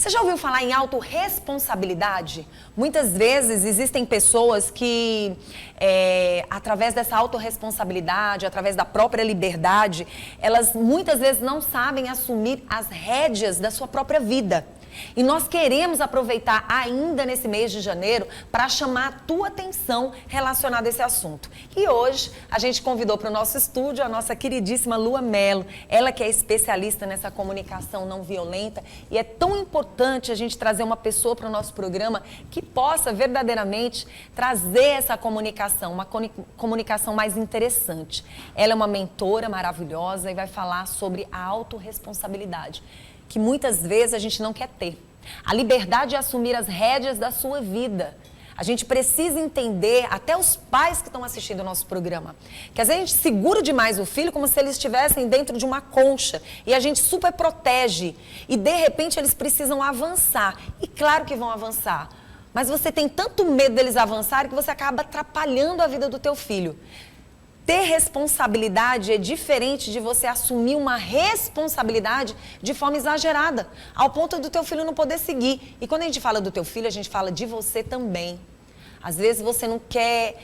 Você já ouviu falar em autorresponsabilidade? Muitas vezes existem pessoas que, através dessa autorresponsabilidade, através da própria liberdade, elas muitas vezes não sabem assumir as rédeas da sua própria vida. E nós queremos aproveitar ainda nesse mês de janeiro para chamar a tua atenção relacionada a esse assunto. E hoje a gente convidou para o nosso estúdio a nossa queridíssima Lua Mello, ela que é especialista nessa comunicação não violenta, e é tão importante a gente trazer uma pessoa para o nosso programa que possa verdadeiramente trazer essa comunicação, uma comunicação mais interessante. Ela é uma mentora maravilhosa e vai falar sobre a autorresponsabilidade, que muitas vezes a gente não quer ter. A liberdade de assumir as rédeas da sua vida. A gente precisa entender, até os pais que estão assistindo o nosso programa, que às vezes a gente segura demais o filho como se eles estivessem dentro de uma concha e a gente super protege e de repente eles precisam avançar. E claro que vão avançar, mas você tem tanto medo deles avançarem que você acaba atrapalhando a vida do teu filho. Ter responsabilidade é diferente de você assumir uma responsabilidade de forma exagerada, ao ponto do teu filho não poder seguir. E quando a gente fala do teu filho, a gente fala de você também. Às vezes você não quer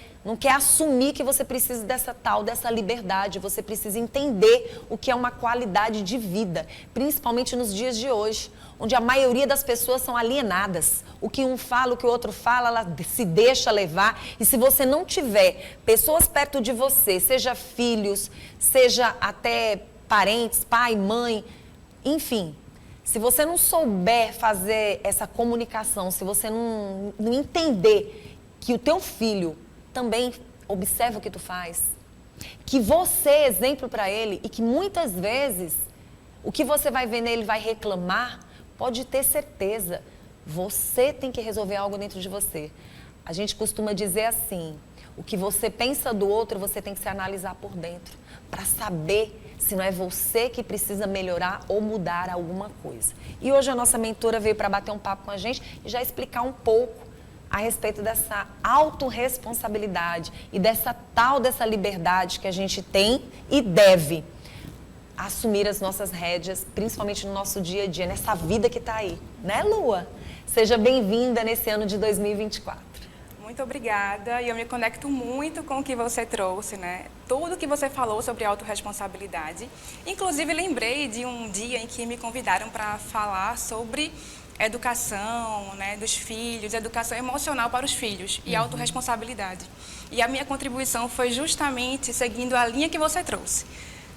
assumir que você precisa dessa liberdade, você precisa entender o que é uma qualidade de vida, principalmente nos dias de hoje, onde a maioria das pessoas são alienadas. O que um fala, o que o outro fala, ela se deixa levar. E se você não tiver pessoas perto de você, seja filhos, seja até parentes, pai, mãe, enfim, se você não souber fazer essa comunicação, se você não entender que o teu filho também observa o que tu faz, que você é exemplo para ele e que muitas vezes o que você vai ver nele vai reclamar, pode ter certeza, você tem que resolver algo dentro de você. A gente costuma dizer assim, o que você pensa do outro, você tem que se analisar por dentro, para saber se não é você que precisa melhorar ou mudar alguma coisa. E hoje a nossa mentora veio para bater um papo com a gente e já explicar um pouco a respeito dessa autorresponsabilidade e dessa liberdade que a gente tem e deve assumir as nossas rédeas, principalmente no nosso dia a dia, nessa vida que está aí. Né, Lua? Seja bem-vinda nesse ano de 2024. Muito obrigada, e eu me conecto muito com o que você trouxe, né? Tudo que você falou sobre autorresponsabilidade. Inclusive, lembrei de um dia em que me convidaram para falar sobre educação, né, dos filhos, educação emocional para os filhos e autorresponsabilidade. E a minha contribuição foi justamente seguindo a linha que você trouxe.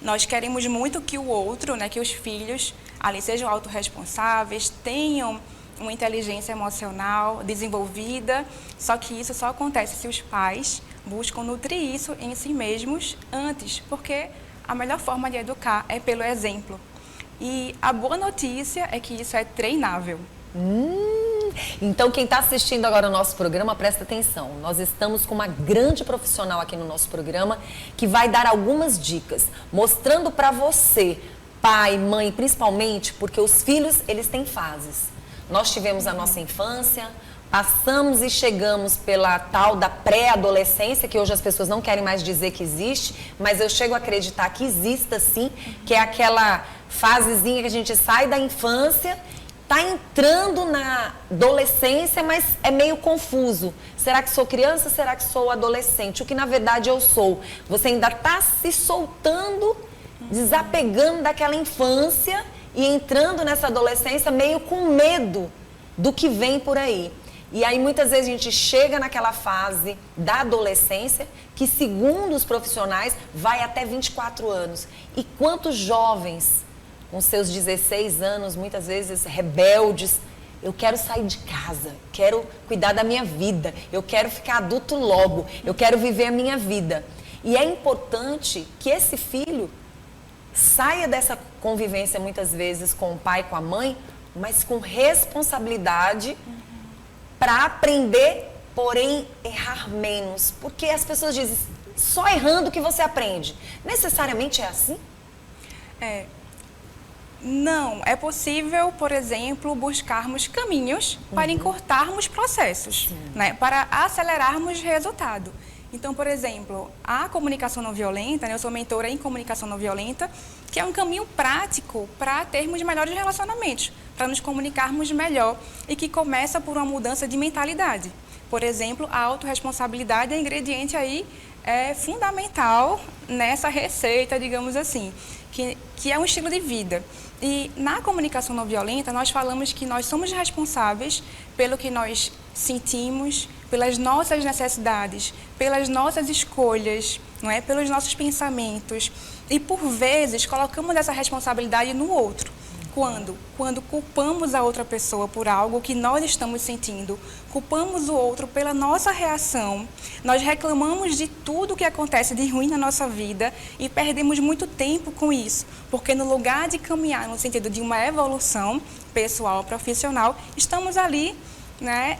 Nós queremos muito que o outro, né, que os filhos ali sejam autorresponsáveis, tenham uma inteligência emocional desenvolvida, só que isso só acontece se os pais buscam nutrir isso em si mesmos antes, porque a melhor forma de educar é pelo exemplo. E a boa notícia é que isso é treinável. Então quem está assistindo agora o nosso programa, presta atenção. Nós estamos com uma grande profissional aqui no nosso programa que vai dar algumas dicas, mostrando para você, pai, mãe, principalmente, porque os filhos, eles têm fases. Nós tivemos a nossa infância, passamos e chegamos pela tal da pré-adolescência, que hoje as pessoas não querem mais dizer que existe, mas eu chego a acreditar que exista sim, que é aquela fasezinha que a gente sai da infância, está entrando na adolescência, mas é meio confuso. Será que sou criança? Será que sou adolescente? O que na verdade eu sou. Você ainda está se soltando, desapegando daquela infância e entrando nessa adolescência meio com medo do que vem por aí. E aí muitas vezes a gente chega naquela fase da adolescência que, segundo os profissionais, vai até 24 anos. E quantos jovens com seus 16 anos, muitas vezes rebeldes, eu quero sair de casa, quero cuidar da minha vida, eu quero ficar adulto logo, eu quero viver a minha vida. E é importante que esse filho saia dessa convivência muitas vezes com o pai e com a mãe, mas com responsabilidade para aprender, porém errar menos. Porque as pessoas dizem, só errando que você aprende. Necessariamente é assim? Não, é possível, por exemplo, buscarmos caminhos para encurtarmos processos, né, para acelerarmos resultado. Então, por exemplo, a comunicação não violenta, né, eu sou mentora em comunicação não violenta, que é um caminho prático para termos melhores relacionamentos. para nos comunicarmos melhor e que começa por uma mudança de mentalidade. Por exemplo, a autorresponsabilidade é ingrediente aí fundamental nessa receita, digamos assim, que é um estilo de vida. E na comunicação não violenta, nós falamos que nós somos responsáveis pelo que nós sentimos, pelas nossas necessidades, pelas nossas escolhas, não é? Pelos nossos pensamentos. E, por vezes, colocamos essa responsabilidade no outro. Quando culpamos a outra pessoa por algo que nós estamos sentindo, culpamos o outro pela nossa reação, nós reclamamos de tudo que acontece de ruim na nossa vida e perdemos muito tempo com isso, porque no lugar de caminhar no sentido de uma evolução pessoal, profissional, estamos ali, né,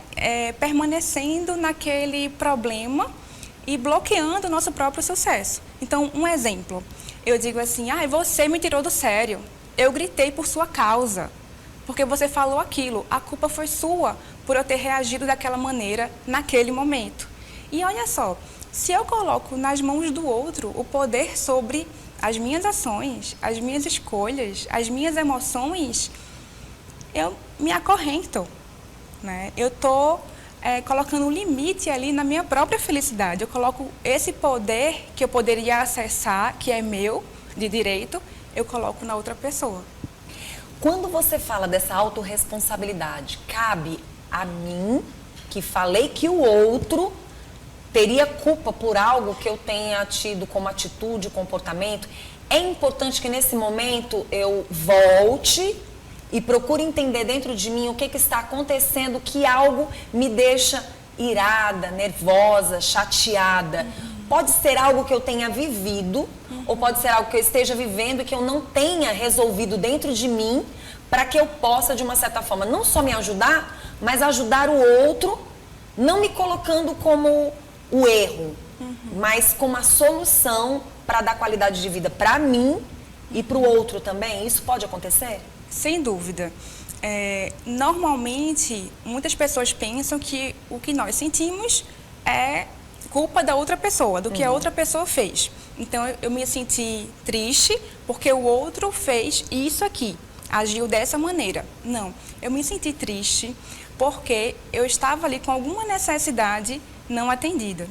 permanecendo naquele problema e bloqueando o nosso próprio sucesso. Então, um exemplo, eu digo assim, você me tirou do sério. Eu gritei por sua causa, porque você falou aquilo. A culpa foi sua por eu ter reagido daquela maneira naquele momento. E olha só, se eu coloco nas mãos do outro o poder sobre as minhas ações, as minhas escolhas, as minhas emoções, eu me acorrento, né? Eu estou colocando um limite ali na minha própria felicidade. Eu coloco esse poder que eu poderia acessar, que é meu, de direito, eu coloco na outra pessoa. Quando você fala dessa autorresponsabilidade, cabe a mim, que falei que o outro teria culpa por algo que eu tenha tido como atitude, comportamento? É importante que nesse momento eu volte e procure entender dentro de mim o que está acontecendo, que algo me deixa irada, nervosa, chateada. Pode ser algo que eu tenha vivido, ou pode ser algo que eu esteja vivendo e que eu não tenha resolvido dentro de mim, para que eu possa, de uma certa forma, não só me ajudar, mas ajudar o outro, não me colocando como o erro, mas como a solução para dar qualidade de vida para mim e para o outro também. Isso pode acontecer? Sem dúvida. Normalmente, muitas pessoas pensam que o que nós sentimos é culpa da outra pessoa, do que a outra pessoa fez. Então, eu me senti triste porque o outro fez isso aqui, agiu dessa maneira. Não, eu me senti triste porque eu estava ali com alguma necessidade não atendida.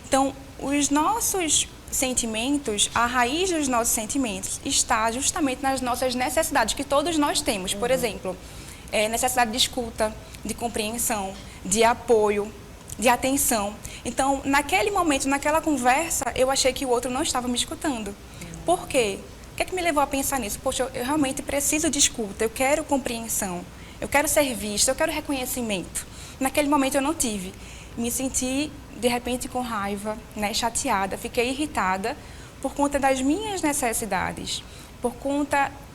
Então, os nossos sentimentos, a raiz dos nossos sentimentos está justamente nas nossas necessidades, que todos nós temos. Por exemplo, necessidade de escuta, de compreensão, de apoio, de atenção. Então, naquele momento, naquela conversa, eu achei que o outro não estava me escutando. Por quê? O que é que me levou a pensar nisso? Poxa, eu realmente preciso de escuta, eu quero compreensão, eu quero ser vista, eu quero reconhecimento. Naquele momento eu não tive. Me senti, de repente, com raiva, né, chateada, fiquei irritada por conta das minhas necessidades.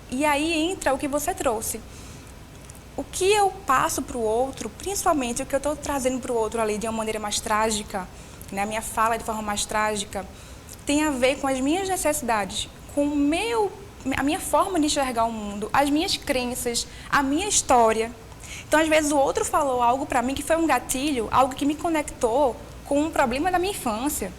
E aí entra o que você trouxe. O que eu passo para o outro, principalmente o que eu estou trazendo para o outro ali de uma maneira mais trágica, né, a minha fala de forma mais trágica, tem a ver com as minhas necessidades, com a minha forma de enxergar o mundo, as minhas crenças, a minha história. Então, às vezes, o outro falou algo para mim que foi um gatilho, algo que me conectou com um problema da minha infância,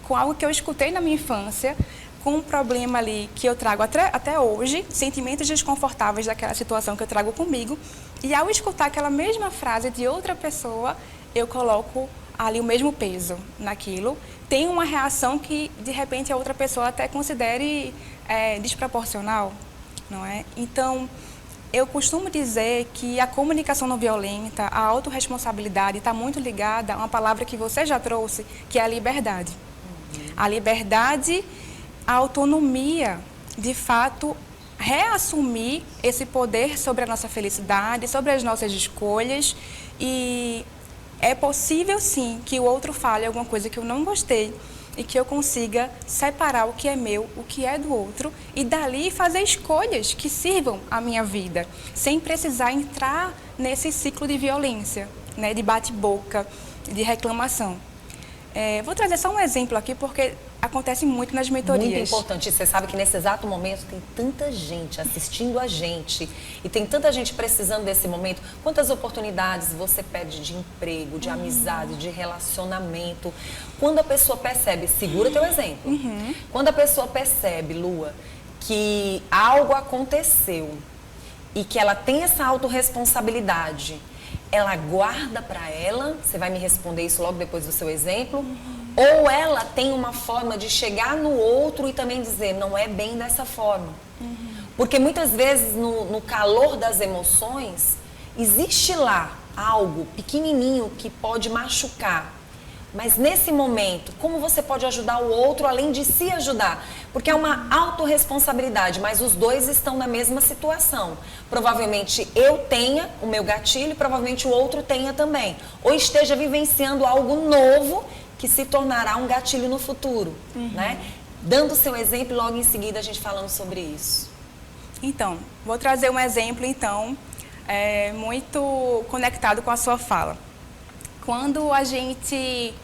com algo que eu escutei na minha infância, com um problema ali que eu trago até hoje, sentimentos desconfortáveis daquela situação que eu trago comigo, e ao escutar aquela mesma frase de outra pessoa, eu coloco ali o mesmo peso naquilo, tem uma reação que, de repente, a outra pessoa até considere desproporcional, não é? Então, eu costumo dizer que a comunicação não violenta, a autorresponsabilidade está muito ligada a uma palavra que você já trouxe, que é a liberdade. A liberdade, a autonomia, de fato, reassumir esse poder sobre a nossa felicidade, sobre as nossas escolhas. E é possível, sim, que o outro fale alguma coisa que eu não gostei e que eu consiga separar o que é meu, o que é do outro e dali fazer escolhas que sirvam à minha vida, sem precisar entrar nesse ciclo de violência, né, de bate-boca, de reclamação. Vou trazer só um exemplo aqui, porque acontece muito nas mentorias. Muito importante. Você sabe que nesse exato momento tem tanta gente assistindo a gente e tem tanta gente precisando desse momento. Quantas oportunidades você perde de emprego, de amizade, de relacionamento. Quando a pessoa percebe, segura teu exemplo. Quando a pessoa percebe, Lua, que algo aconteceu e que ela tem essa autorresponsabilidade, ela guarda para ela, você vai me responder isso logo depois do seu exemplo, ou ela tem uma forma de chegar no outro e também dizer, não é bem dessa forma. Porque muitas vezes no calor das emoções, existe lá algo pequenininho que pode machucar. Mas nesse momento, como você pode ajudar o outro além de se ajudar? Porque é uma autorresponsabilidade, mas os dois estão na mesma situação. Provavelmente eu tenha o meu gatilho, provavelmente o outro tenha também. Ou esteja vivenciando algo novo que se tornará um gatilho no futuro, né? Dando o seu exemplo, logo em seguida a gente falando sobre isso. Então, vou trazer um exemplo, então, muito conectado com a sua fala. Quando a gente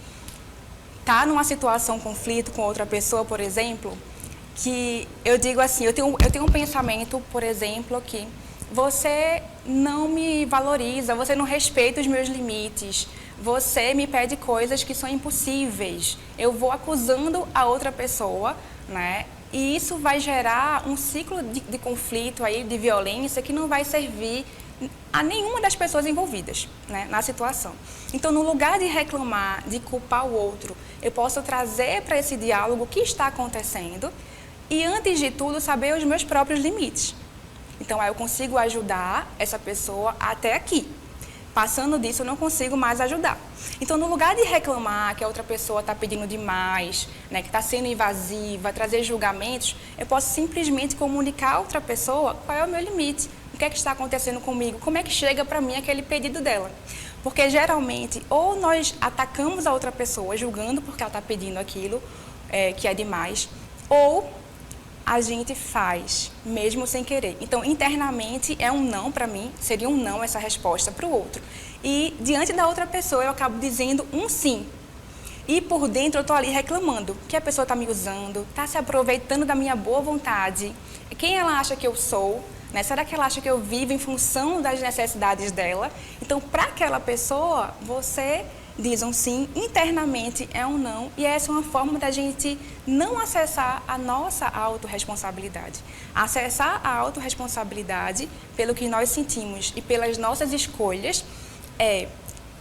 está numa situação, conflito com outra pessoa, por exemplo, que eu digo assim, eu tenho um pensamento, por exemplo, que você não me valoriza, você não respeita os meus limites, você me pede coisas que são impossíveis. Eu vou acusando a outra pessoa, né? E isso vai gerar um ciclo de conflito aí, de violência, que não vai servir a nenhuma das pessoas envolvidas, né, na situação. Então, no lugar de reclamar, de culpar o outro, eu posso trazer para esse diálogo o que está acontecendo e, antes de tudo, saber os meus próprios limites. Então, aí eu consigo ajudar essa pessoa até aqui. Passando disso, eu não consigo mais ajudar. Então, no lugar de reclamar que a outra pessoa está pedindo demais, né, que está sendo invasiva, trazer julgamentos, eu posso simplesmente comunicar a outra pessoa qual é o meu limite. O que é que está acontecendo comigo? Como é que chega para mim aquele pedido dela? Porque, geralmente, ou nós atacamos a outra pessoa, julgando porque ela está pedindo aquilo que é demais, ou a gente faz, mesmo sem querer. Então, internamente, é um não para mim, seria um não essa resposta para o outro. E, diante da outra pessoa, eu acabo dizendo um sim. E, por dentro, eu estou ali reclamando que a pessoa está me usando, está se aproveitando da minha boa vontade. Quem ela acha que eu sou? Né? Será que ela acha que eu vivo em função das necessidades dela? Então, para aquela pessoa, você diz um sim, internamente é um não, e essa é uma forma da gente não acessar a nossa autorresponsabilidade. Acessar a autorresponsabilidade pelo que nós sentimos e pelas nossas escolhas é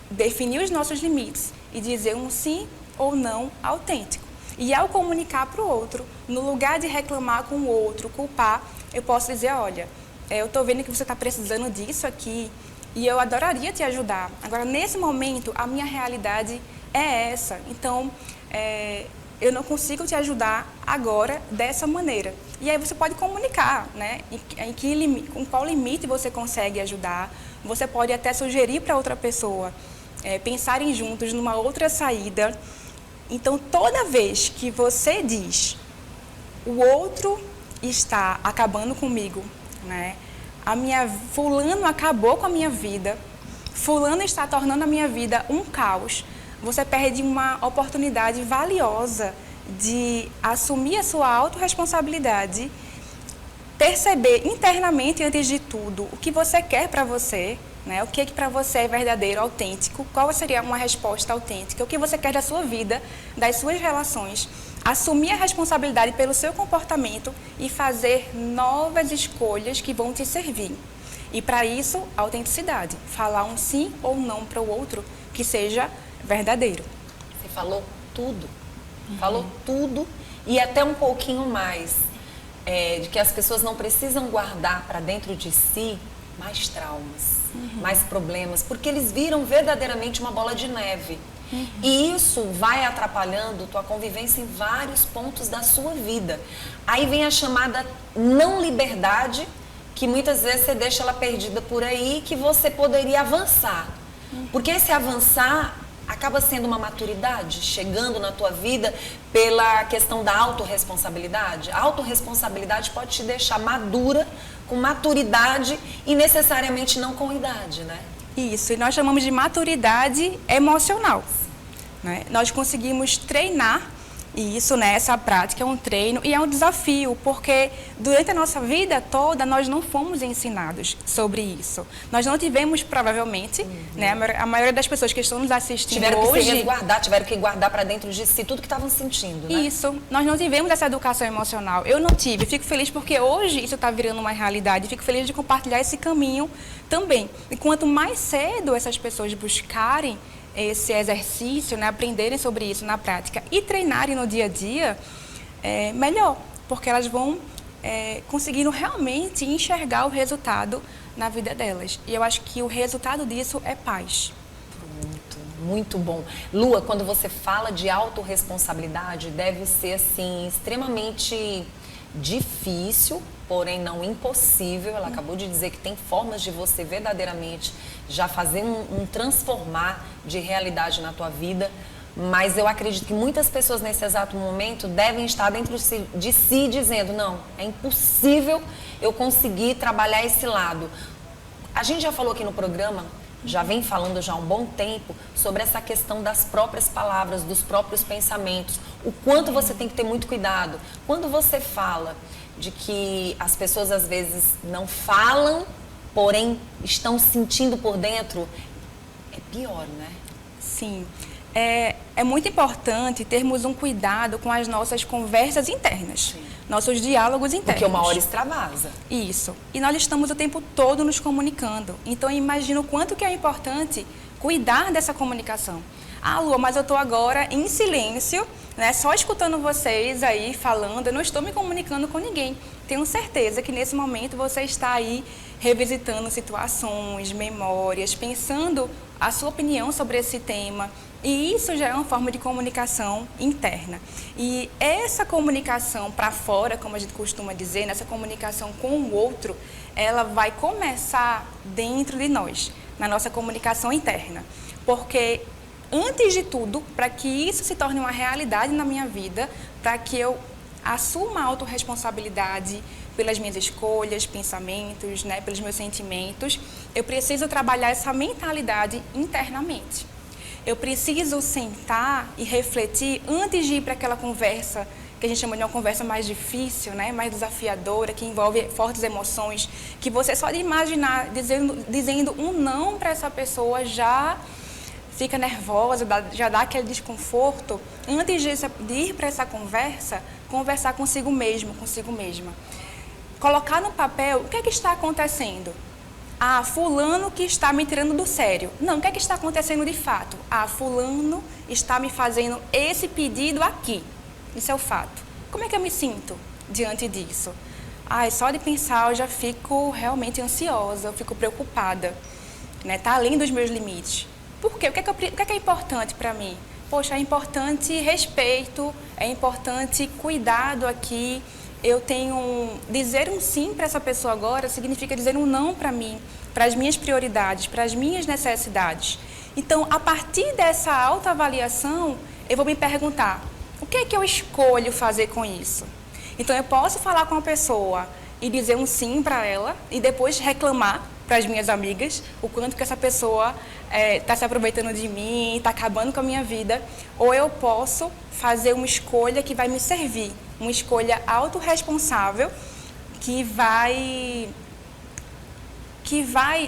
definir os nossos limites e dizer um sim ou não autêntico. E ao comunicar para o outro, no lugar de reclamar com o outro, culpar, eu posso dizer, olha, eu estou vendo que você está precisando disso aqui e eu adoraria te ajudar. Agora, nesse momento, a minha realidade é essa. Então, eu não consigo te ajudar agora dessa maneira. E aí você pode comunicar, né? Com qual limite você consegue ajudar. Você pode até sugerir para outra pessoa pensarem juntos numa outra saída. Então, toda vez que você diz, o outro está acabando comigo, né? Fulano acabou com a minha vida, fulano está tornando a minha vida um caos, você perde uma oportunidade valiosa de assumir a sua autorresponsabilidade, perceber internamente, antes de tudo, o que você quer para você, né? O que para você é verdadeiro, autêntico, qual seria uma resposta autêntica, o que você quer da sua vida, das suas relações, assumir a responsabilidade pelo seu comportamento e fazer novas escolhas que vão te servir. E para isso, autenticidade, falar um sim ou não para o outro que seja verdadeiro. Você falou tudo, falou tudo e até um pouquinho mais, de que as pessoas não precisam guardar para dentro de si mais traumas, mais problemas, porque eles viram verdadeiramente uma bola de neve. E isso vai atrapalhando tua convivência em vários pontos da sua vida. Aí vem a chamada não liberdade, que muitas vezes você deixa ela perdida por aí, que você poderia avançar. Porque esse avançar acaba sendo uma maturidade, chegando na tua vida pela questão da autorresponsabilidade. A autorresponsabilidade pode te deixar madura, com maturidade e necessariamente não com idade, né? Isso, e nós chamamos de maturidade emocional, né? Nós conseguimos treinar E isso, né, essa prática é um treino e é um desafio, porque durante a nossa vida toda nós não fomos ensinados sobre isso. Nós não tivemos, provavelmente, né, a maioria das pessoas que estão nos assistindo tiveram hoje... que se resguardar, tiveram que guardar para dentro de si tudo que estavam sentindo, né? Isso, nós não tivemos essa educação emocional. Eu não tive, fico feliz porque hoje isso está virando uma realidade, fico feliz de compartilhar esse caminho também. E quanto mais cedo essas pessoas buscarem esse exercício, né, aprenderem sobre isso na prática e treinarem no dia a dia, melhor, porque elas vão conseguindo realmente enxergar o resultado na vida delas. E eu acho que o resultado disso é paz. Muito bom. Lua, quando você fala de autorresponsabilidade, deve ser, assim, extremamente difícil, porém não impossível. Ela acabou de dizer que tem formas de você verdadeiramente já fazer um transformar de realidade na tua vida, mas eu acredito que muitas pessoas nesse exato momento devem estar dentro de si dizendo, não, é impossível eu conseguir trabalhar esse lado. A gente já falou aqui no programa, já vem falando já há um bom tempo sobre essa questão das próprias palavras, dos próprios pensamentos, o quanto você tem que ter muito cuidado. Quando você fala de que as pessoas às vezes não falam, porém estão sentindo por dentro, é pior, né? Sim. É muito importante termos um cuidado com as nossas conversas internas, sim, nossos diálogos internos. Porque uma hora extravasa. Isso. E nós estamos o tempo todo nos comunicando. Então, imagina o quanto que é importante cuidar dessa comunicação. Ah, Lua, mas eu estou agora em silêncio, né, só escutando vocês aí falando, eu não estou me comunicando com ninguém. Tenho certeza que nesse momento você está aí revisitando situações, memórias, pensando a sua opinião sobre esse tema. E isso já é uma forma de comunicação interna. E essa comunicação para fora, como a gente costuma dizer, nessa comunicação com o outro, ela vai começar dentro de nós, na nossa comunicação interna. Porque, antes de tudo, para que isso se torne uma realidade na minha vida, para que eu assuma a autorresponsabilidade pelas minhas escolhas, pensamentos, né, pelos meus sentimentos, eu preciso trabalhar essa mentalidade internamente. Eu preciso sentar e refletir antes de ir para aquela conversa, que a gente chama de uma conversa mais difícil, né? Mais desafiadora, que envolve fortes emoções, que você só de imaginar dizendo um não para essa pessoa já fica nervosa, já dá aquele desconforto. Antes de ir para essa conversa, conversar consigo mesmo, consigo mesma. Colocar no papel o que é que está acontecendo. Ah, fulano que está me tirando do sério. Não, o que é que está acontecendo de fato? Ah, fulano está me fazendo esse pedido aqui. Isso é o fato. Como é que eu me sinto diante disso? Ah, só de pensar eu já fico realmente ansiosa, eu fico preocupada. Né? Tá além dos meus limites. Por quê? O que é que é importante para mim? Poxa, é importante respeito, é importante cuidado aqui. Eu dizer um sim para essa pessoa agora significa dizer um não para mim, para as minhas prioridades, para as minhas necessidades. Então, a partir dessa autoavaliação, eu vou me perguntar, o que é que eu escolho fazer com isso? Então, eu posso falar com a pessoa e dizer um sim para ela e depois reclamar para as minhas amigas o quanto que essa pessoa está se aproveitando de mim, está acabando com a minha vida. Ou eu posso fazer uma escolha que vai me servir, uma escolha autorresponsável que vai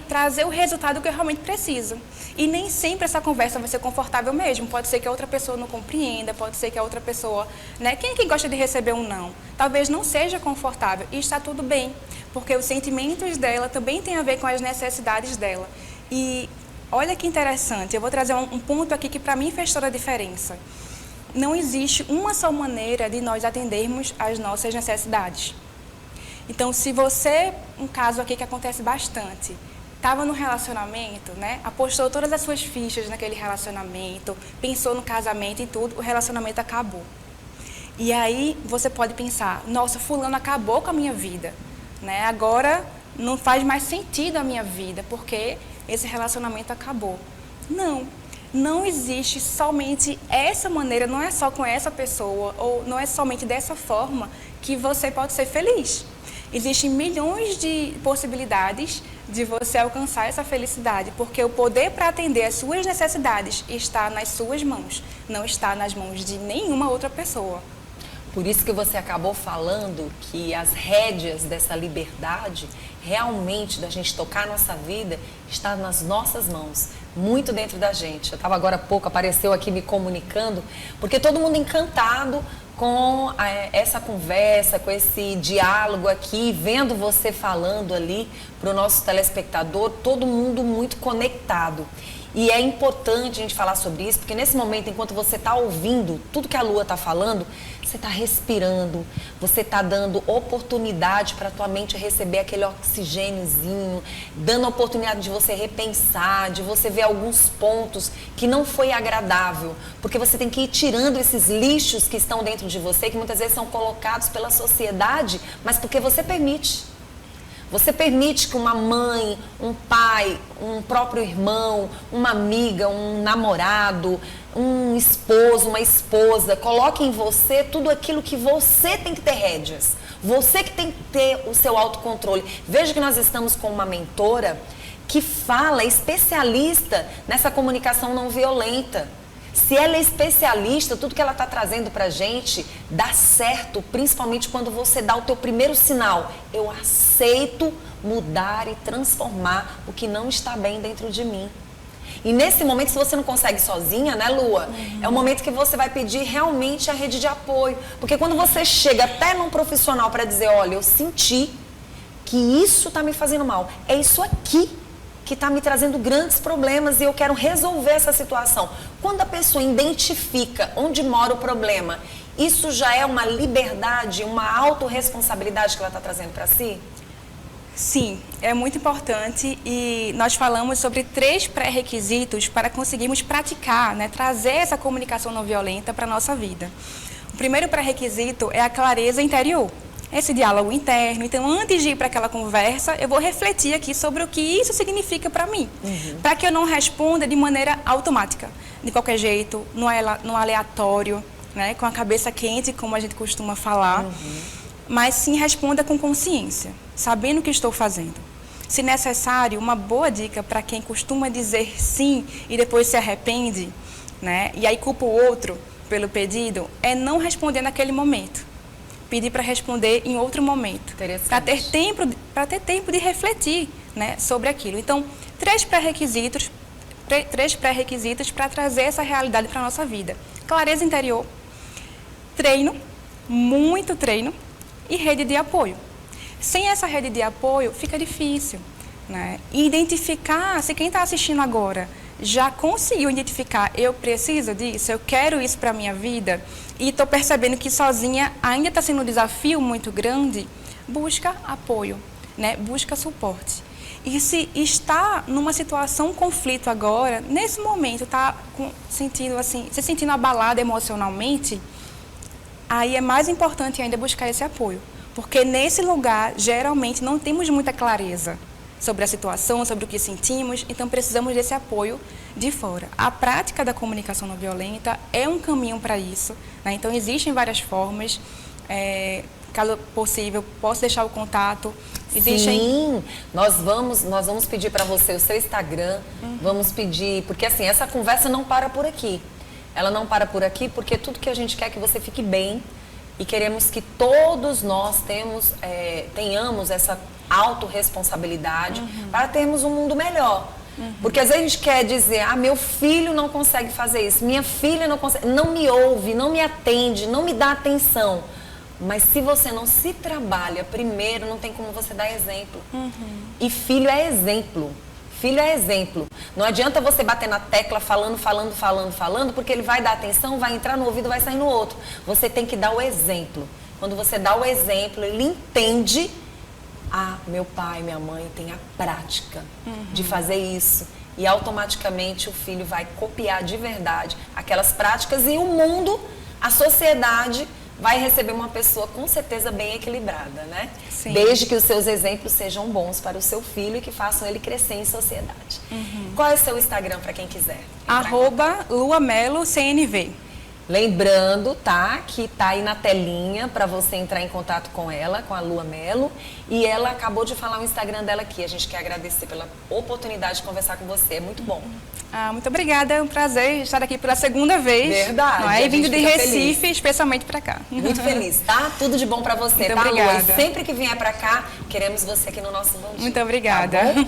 trazer o resultado que eu realmente preciso. E nem sempre essa conversa vai ser confortável mesmo. Pode ser que a outra pessoa não compreenda, pode ser que a outra pessoa... né? Quem é que gosta de receber um não? Talvez não seja confortável e está tudo bem, porque os sentimentos dela também têm a ver com as necessidades dela. E olha que interessante, eu vou trazer um ponto aqui que para mim fez toda a diferença. Não existe uma só maneira de nós atendermos às nossas necessidades. Então, se você, um caso aqui que acontece bastante, estava no relacionamento, né? Apostou todas as suas fichas naquele relacionamento, pensou no casamento e tudo, o relacionamento acabou. E aí você pode pensar, nossa, fulano acabou com a minha vida, né? Agora não faz mais sentido a minha vida, porque esse relacionamento acabou. Não existe somente essa maneira, não é só com essa pessoa, ou não é somente dessa forma que você pode ser feliz. Existem milhões de possibilidades de você alcançar essa felicidade, porque o poder para atender às suas necessidades está nas suas mãos, não está nas mãos de nenhuma outra pessoa. Por isso que você acabou falando que as rédeas dessa liberdade, realmente, da gente tocar a nossa vida, está nas nossas mãos, muito dentro da gente. Eu estava agora há pouco, apareceu aqui me comunicando, porque todo mundo encantado com essa conversa, com esse diálogo aqui, vendo você falando ali para o nosso telespectador, todo mundo muito conectado. E é importante a gente falar sobre isso, porque nesse momento, enquanto você está ouvindo tudo que a Lua está falando, você está respirando, você está dando oportunidade para a tua mente receber aquele oxigêniozinho, dando a oportunidade de você repensar, de você ver alguns pontos que não foi agradável, porque você tem que ir tirando esses lixos que estão dentro de você, que muitas vezes são colocados pela sociedade, mas porque você permite. Você permite que uma mãe, um pai, um próprio irmão, uma amiga, um namorado, um esposo, uma esposa, coloque em você tudo aquilo que você tem que ter rédeas. Você que tem que ter o seu autocontrole. Veja que nós estamos com uma mentora que fala, é especialista nessa comunicação não violenta. Se ela é especialista, tudo que ela está trazendo para a gente dá certo, principalmente quando você dá o teu primeiro sinal. Eu aceito mudar e transformar o que não está bem dentro de mim. E nesse momento, se você não consegue sozinha, né, Lua? É o momento que você vai pedir realmente a rede de apoio. Porque quando você chega até num profissional para dizer, olha, eu senti que isso está me fazendo mal, é isso aqui que está me trazendo grandes problemas e eu quero resolver essa situação. Quando a pessoa identifica onde mora o problema, isso já é uma liberdade, uma autorresponsabilidade que ela está trazendo para si? Sim, é muito importante e nós falamos sobre 3 pré-requisitos para conseguirmos praticar, né, trazer essa comunicação não violenta para a nossa vida. O primeiro pré-requisito é a clareza interior. Esse diálogo interno. Então, antes de ir para aquela conversa, eu vou refletir aqui sobre o que isso significa para mim. Para que eu não responda de maneira automática, de qualquer jeito, no aleatório, né, com a cabeça quente, como a gente costuma falar, mas sim responda com consciência, sabendo o que estou fazendo. Se necessário, uma boa dica para quem costuma dizer sim e depois se arrepende, né, e aí culpa o outro pelo pedido, é não responder naquele momento. Pedir para responder em outro momento, para ter tempo de refletir, né, sobre aquilo. Então, 3 pré-requisitos para trazer essa realidade para a nossa vida. Clareza interior, treino, muito treino e rede de apoio. Sem essa rede de apoio, fica difícil, né? E identificar, se quem está assistindo agora já conseguiu identificar, eu preciso disso, eu quero isso para a minha vida, e estou percebendo que sozinha ainda está sendo um desafio muito grande, busca apoio, né? Busca suporte. E se está numa situação, um conflito agora, nesse momento está se sentindo abalada emocionalmente, aí é mais importante ainda buscar esse apoio. Porque nesse lugar, geralmente, não temos muita clareza sobre a situação, sobre o que sentimos, então precisamos desse apoio de fora. A prática da comunicação não violenta é um caminho para isso, né? Então existem várias formas, caso possível, posso deixar o contato. Sim, nós vamos pedir para você o seu Instagram, vamos pedir, porque assim, essa conversa não para por aqui. Ela não para por aqui porque tudo que a gente quer é que você fique bem e queremos que todos nós tenhamos essa autorresponsabilidade para termos um mundo melhor. Porque às vezes a gente quer dizer, meu filho não consegue fazer isso, minha filha não consegue, não me ouve, não me atende, não me dá atenção. Mas se você não se trabalha primeiro, não tem como você dar exemplo. E filho é exemplo. Filho é exemplo. Não adianta você bater na tecla falando, porque ele vai dar atenção, vai entrar no ouvido, vai sair no outro. Você tem que dar o exemplo. Quando você dá o exemplo, ele entende, meu pai, minha mãe tem a prática de fazer isso. E automaticamente o filho vai copiar de verdade aquelas práticas e o mundo, a sociedade, vai receber uma pessoa com certeza bem equilibrada, né? Sim. Desde que os seus exemplos sejam bons para o seu filho e que façam ele crescer em sociedade. Qual é o seu Instagram para quem quiser? @LuaMeloCNV. Lembrando, tá, que tá aí na telinha para você entrar em contato com ela, com a Lua Mello. E ela acabou de falar o Instagram dela aqui. A gente quer agradecer pela oportunidade de conversar com você. É muito bom. Muito obrigada. É um prazer estar aqui pela segunda vez. Verdade. Não é? E vindo de Recife, feliz. especialmente para cá. Muito feliz, tá? Tudo de bom para você, Muito tá, obrigada. Lua? E sempre que vier para cá, queremos você aqui no nosso Bom Dia. Muito obrigada. Tá bom?